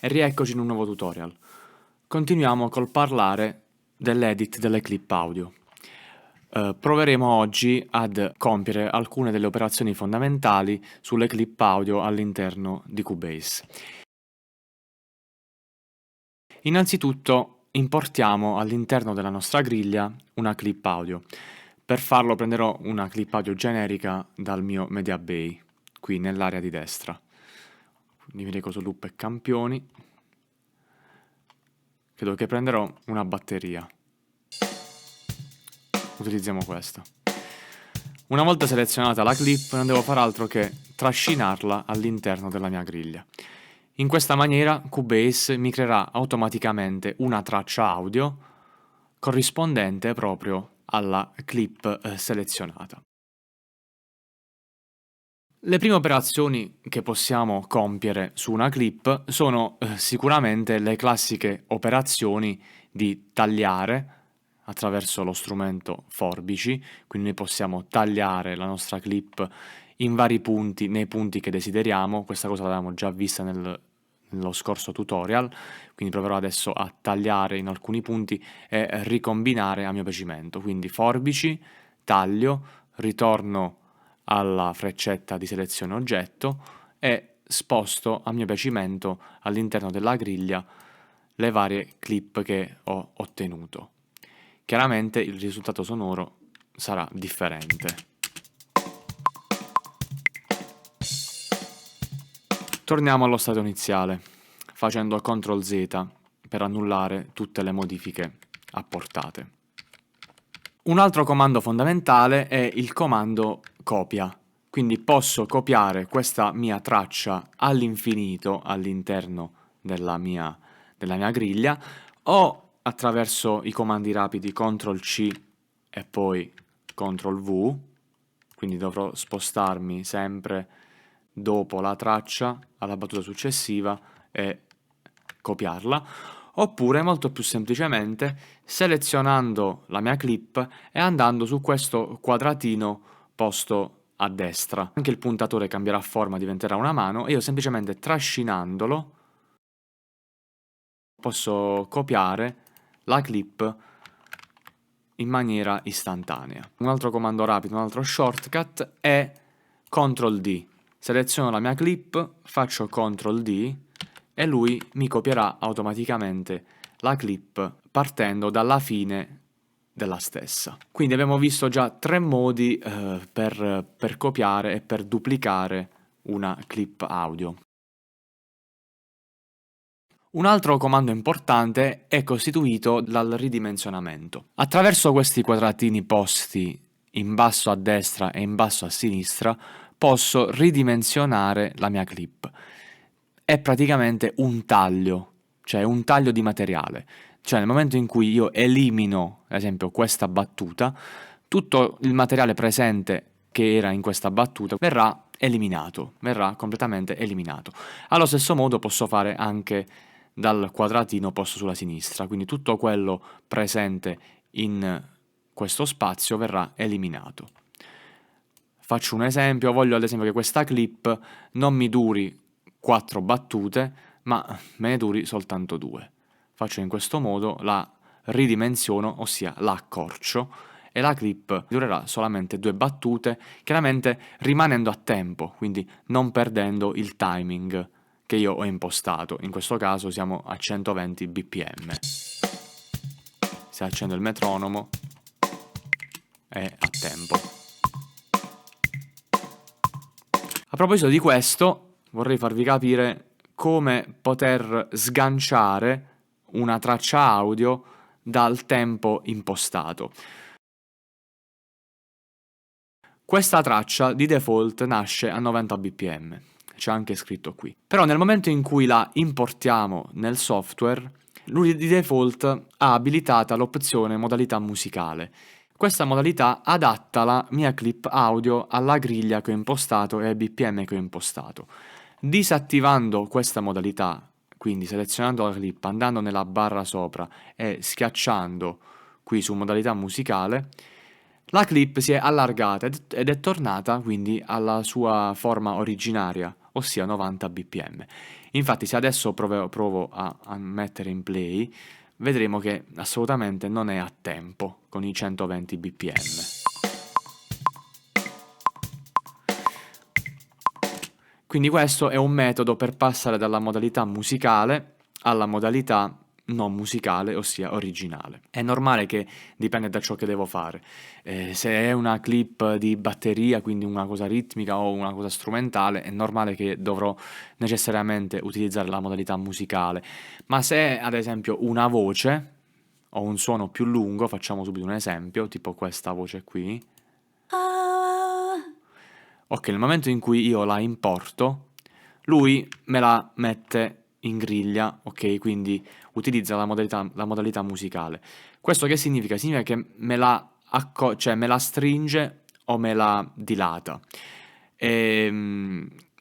E rieccoci in un nuovo tutorial. Continuiamo col parlare dell'edit delle clip audio. Proveremo oggi ad compiere alcune delle operazioni fondamentali sulle clip audio all'interno di Cubase. Innanzitutto importiamo all'interno della nostra griglia una clip audio. Per farlo prenderò una clip audio generica dal mio Media Bay, qui nell'area di destra. Quindi mi reco su loop e campioni. Credo che prenderò una batteria. Utilizziamo questa. Una volta selezionata la clip non devo fare altro che trascinarla all'interno della mia griglia. In questa maniera Cubase mi creerà automaticamente una traccia audio corrispondente proprio alla clip selezionata. Le prime operazioni che possiamo compiere su una clip sono sicuramente le classiche operazioni di tagliare attraverso lo strumento forbici, quindi noi possiamo tagliare la nostra clip in vari punti, nei punti che desideriamo. Questa cosa l'avevamo già vista nello scorso tutorial, quindi proverò adesso a tagliare in alcuni punti e ricombinare a mio piacimento. Quindi forbici, taglio, ritorno alla freccetta di selezione oggetto e sposto a mio piacimento all'interno della griglia le varie clip che ho ottenuto. Chiaramente il risultato sonoro sarà differente. Torniamo allo stato iniziale, facendo CTRL Z per annullare tutte le modifiche apportate. Un altro comando fondamentale è il comando copia, quindi posso copiare questa mia traccia all'infinito all'interno della mia griglia o attraverso i comandi rapidi CTRL-C e poi CTRL-V, quindi dovrò spostarmi sempre dopo la traccia alla battuta successiva e copiarla, oppure molto più semplicemente selezionando la mia clip e andando su questo quadratino posto a destra. Anche il puntatore cambierà forma, diventerà una mano e io semplicemente trascinandolo posso copiare la clip in maniera istantanea. Un altro comando rapido, un altro shortcut è CTRL D. Seleziono la mia clip, faccio CTRL D e lui mi copierà automaticamente la clip partendo dalla fine della stessa. Quindi abbiamo visto già tre modi per copiare e per duplicare una clip audio. Un altro comando importante è costituito dal ridimensionamento. Attraverso questi quadratini posti in basso a destra e in basso a sinistra posso ridimensionare la mia clip. È praticamente un taglio, cioè un taglio di materiale. Cioè nel momento in cui io elimino, ad esempio, questa battuta, tutto il materiale presente che era in questa battuta verrà eliminato, verrà completamente eliminato. Allo stesso modo posso fare anche dal quadratino posto sulla sinistra, quindi tutto quello presente in questo spazio verrà eliminato. Faccio un esempio, voglio ad esempio che questa clip non mi duri 4 battute, ma me ne duri soltanto 2. Faccio in questo modo, la ridimensiono, ossia la accorcio, e la clip durerà solamente 2 battute, chiaramente rimanendo a tempo, quindi non perdendo il timing che io ho impostato. In questo caso siamo a 120 bpm. Se accendo il metronomo è a tempo. A proposito di questo, vorrei farvi capire come poter sganciare una traccia audio dal tempo impostato. Questa traccia di default nasce a 90 bpm. C'è anche scritto qui. Però nel momento in cui la importiamo nel software, lui di default ha abilitata l'opzione modalità musicale. Questa modalità adatta la mia clip audio alla griglia che ho impostato e ai BPM che ho impostato. Disattivando questa modalità, quindi selezionando la clip, andando nella barra sopra e schiacciando qui su modalità musicale, la clip si è allargata ed è tornata quindi alla sua forma originaria, ossia 90 bpm. Infatti se adesso provo a mettere in play, vedremo che assolutamente non è a tempo con i 120 bpm. Quindi questo è un metodo per passare dalla modalità musicale alla modalità non musicale, ossia originale. È normale che dipende da ciò che devo fare. Se è una clip di batteria, quindi una cosa ritmica o una cosa strumentale, è normale che dovrò necessariamente utilizzare la modalità musicale. Ma se è ad esempio una voce o un suono più lungo, facciamo subito un esempio, tipo questa voce qui. Ok, nel momento in cui io la importo, lui me la mette in griglia, ok? Quindi utilizza la modalità musicale. Questo che significa? Significa che me la stringe o me la dilata.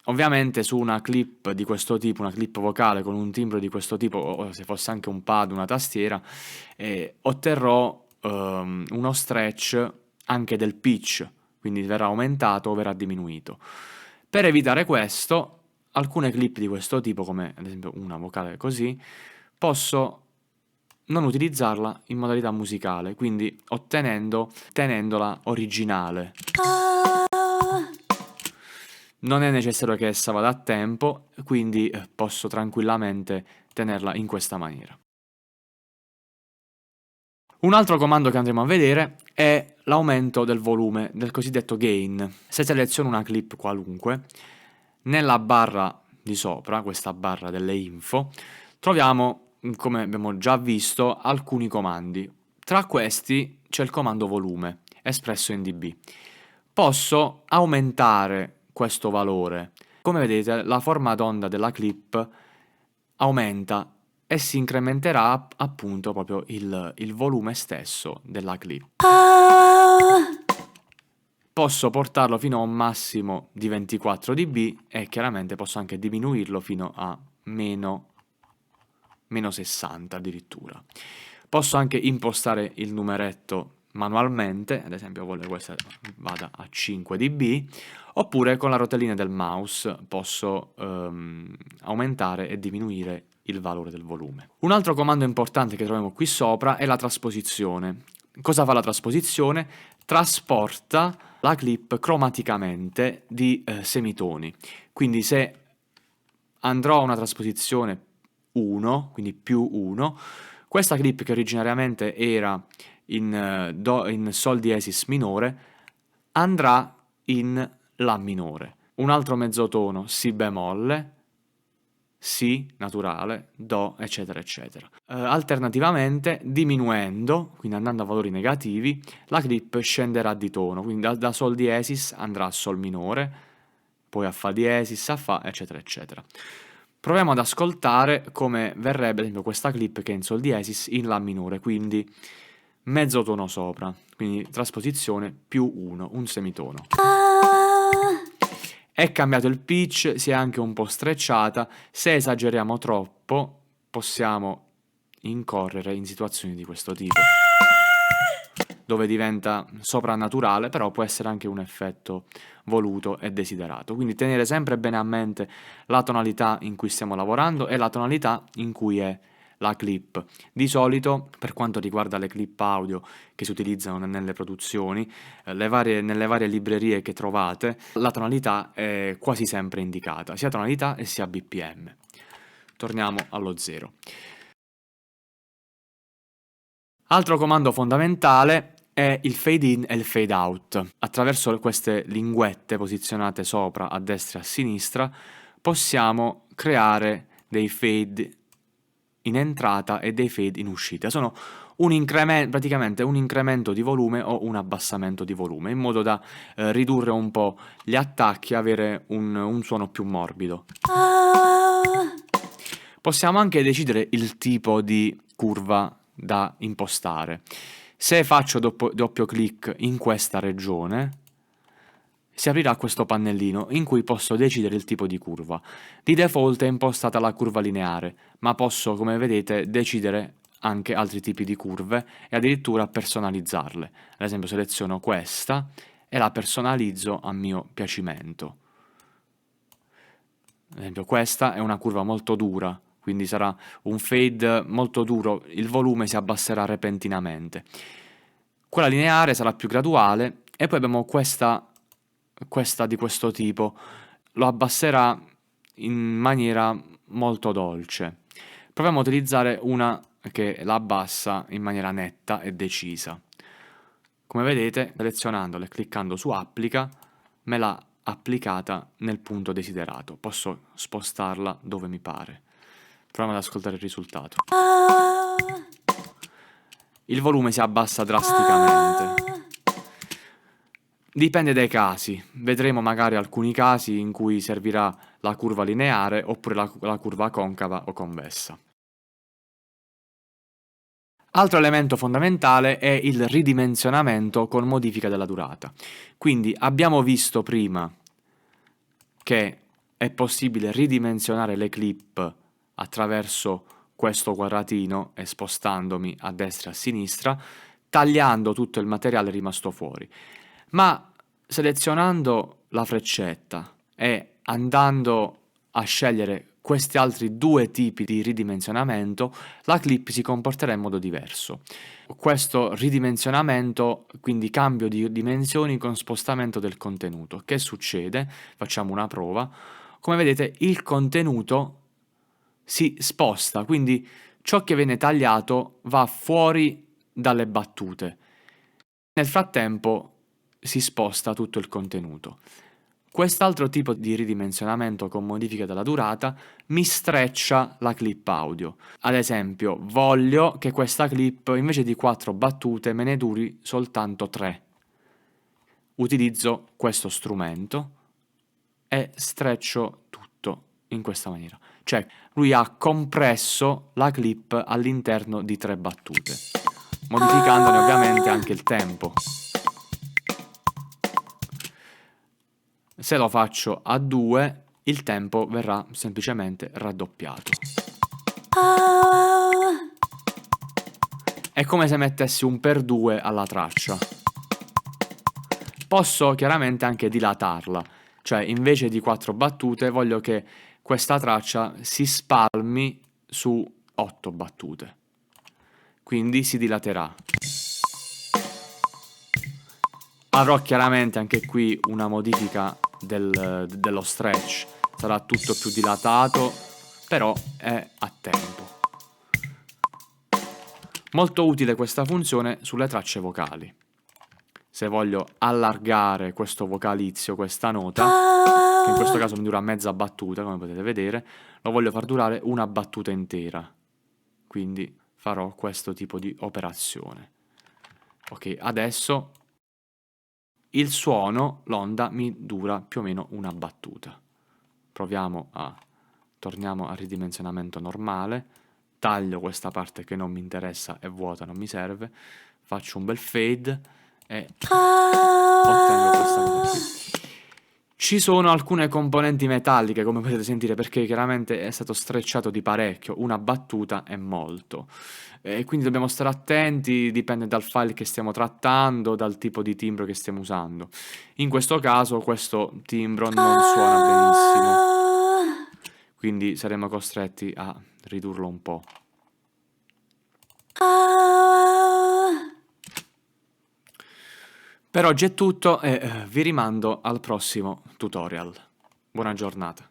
Ovviamente su una clip di questo tipo, una clip vocale con un timbro di questo tipo, o se fosse anche un pad, una tastiera, otterrò uno stretch anche del pitch, quindi verrà aumentato o verrà diminuito. Per evitare questo, alcune clip di questo tipo, come ad esempio una vocale così, posso non utilizzarla in modalità musicale, quindi tenendola originale. Non è necessario che essa vada a tempo, quindi posso tranquillamente tenerla in questa maniera. Un altro comando che andremo a vedere è l'aumento del volume, del cosiddetto gain. Se seleziono una clip qualunque, nella barra di sopra, questa barra delle info, troviamo, come abbiamo già visto, alcuni comandi. Tra questi c'è il comando volume, espresso in dB. Posso aumentare questo valore. Come vedete, la forma d'onda della clip aumenta e si incrementerà appunto proprio il volume stesso della clip. Posso portarlo fino a un massimo di 24 dB e chiaramente posso anche diminuirlo fino a meno 60 addirittura. Posso anche impostare il numeretto manualmente, ad esempio voglio che questa vada a 5 dB, oppure con la rotellina del mouse posso aumentare e diminuire il valore del volume. Un altro comando importante che troviamo qui sopra è la trasposizione. Cosa fa la trasposizione? Trasporta la clip cromaticamente di semitoni. Quindi se andrò a una trasposizione 1, quindi più 1, questa clip che originariamente era in Sol diesis minore andrà in La minore. Un altro mezzotono Si bemolle, Si naturale, Do, eccetera, eccetera. Alternativamente, diminuendo, quindi andando a valori negativi, la clip scenderà di tono, quindi da Sol diesis andrà a Sol minore, poi a Fa diesis, a Fa, eccetera, eccetera. Proviamo ad ascoltare come verrebbe, ad esempio, questa clip che è in Sol diesis in La minore, quindi mezzo tono sopra, quindi trasposizione più 1, un semitono. È cambiato il pitch, si è anche un po' strecciata. Se esageriamo troppo, possiamo incorrere in situazioni di questo tipo, dove diventa soprannaturale, però può essere anche un effetto voluto e desiderato. Quindi tenere sempre bene a mente la tonalità in cui stiamo lavorando e la tonalità in cui è la clip. Di solito, per quanto riguarda le clip audio che si utilizzano nelle produzioni, nelle varie librerie che trovate, la tonalità è quasi sempre indicata, sia tonalità e sia BPM. Torniamo allo 0. Altro comando fondamentale è il fade in e il fade out. Attraverso queste linguette posizionate sopra, a destra e a sinistra, possiamo creare dei fade in entrata e dei fade in uscita. Sono praticamente un incremento di volume o un abbassamento di volume, in modo da ridurre un po' gli attacchi e avere un suono più morbido. Possiamo anche decidere il tipo di curva da impostare. Se faccio doppio clic in questa regione, si aprirà questo pannellino in cui posso decidere il tipo di curva. Di default è impostata la curva lineare, ma posso, come vedete, decidere anche altri tipi di curve e addirittura personalizzarle. Ad esempio seleziono questa e la personalizzo a mio piacimento. Ad esempio questa è una curva molto dura, quindi sarà un fade molto duro, il volume si abbasserà repentinamente. Quella lineare sarà più graduale e poi abbiamo questa di questo tipo, lo abbasserà in maniera molto dolce. Proviamo a utilizzare una che la abbassa in maniera netta e decisa. Come vedete, selezionandola e cliccando su applica, me l'ha applicata nel punto desiderato. Posso spostarla dove mi pare. Proviamo ad ascoltare il risultato. Il volume si abbassa drasticamente. Dipende dai casi, vedremo magari alcuni casi in cui servirà la curva lineare oppure la curva concava o convessa. Altro elemento fondamentale è il ridimensionamento con modifica della durata. Quindi abbiamo visto prima che è possibile ridimensionare le clip attraverso questo quadratino e spostandomi a destra e a sinistra, tagliando tutto il materiale rimasto fuori. Ma selezionando la freccetta e andando a scegliere questi altri due tipi di ridimensionamento, la clip si comporterà in modo diverso. Questo ridimensionamento, quindi cambio di dimensioni con spostamento del contenuto. Che succede? Facciamo una prova. Come vedete, il contenuto si sposta, quindi ciò che viene tagliato va fuori dalle battute. Nel frattempo si sposta tutto il contenuto. Quest'altro tipo di ridimensionamento con modifica della durata mi streccia la clip audio. Ad esempio, voglio che questa clip invece di 4 battute me ne duri soltanto 3. Utilizzo questo strumento e streccio tutto in questa maniera. Cioè, lui ha compresso la clip all'interno di 3 battute, modificandone ovviamente anche il tempo. Se lo faccio a 2, il tempo verrà semplicemente raddoppiato. È come se mettessi un per 2 alla traccia. Posso chiaramente anche dilatarla, cioè invece di 4 battute voglio che questa traccia si spalmi su 8 battute. Quindi si dilaterà. Avrò chiaramente anche qui una modifica dello stretch, sarà tutto più dilatato, però è a tempo. Molto utile questa funzione sulle tracce vocali. Se voglio allargare questo vocalizio, questa nota, che in questo caso mi dura mezza battuta, come potete vedere, lo voglio far durare una battuta intera. Quindi farò questo tipo di operazione. Ok, adesso il suono, l'onda, mi dura più o meno una battuta. Torniamo al ridimensionamento normale, taglio questa parte che non mi interessa, è vuota, non mi serve, faccio un bel fade e ottengo questa cosa qui. Ci sono alcune componenti metalliche, come potete sentire, perché chiaramente è stato strecciato di parecchio, una battuta è molto. E quindi dobbiamo stare attenti, dipende dal file che stiamo trattando, dal tipo di timbro che stiamo usando. In questo caso questo timbro non suona benissimo, quindi saremo costretti a ridurlo un po'. Per oggi è tutto e vi rimando al prossimo tutorial. Buona giornata.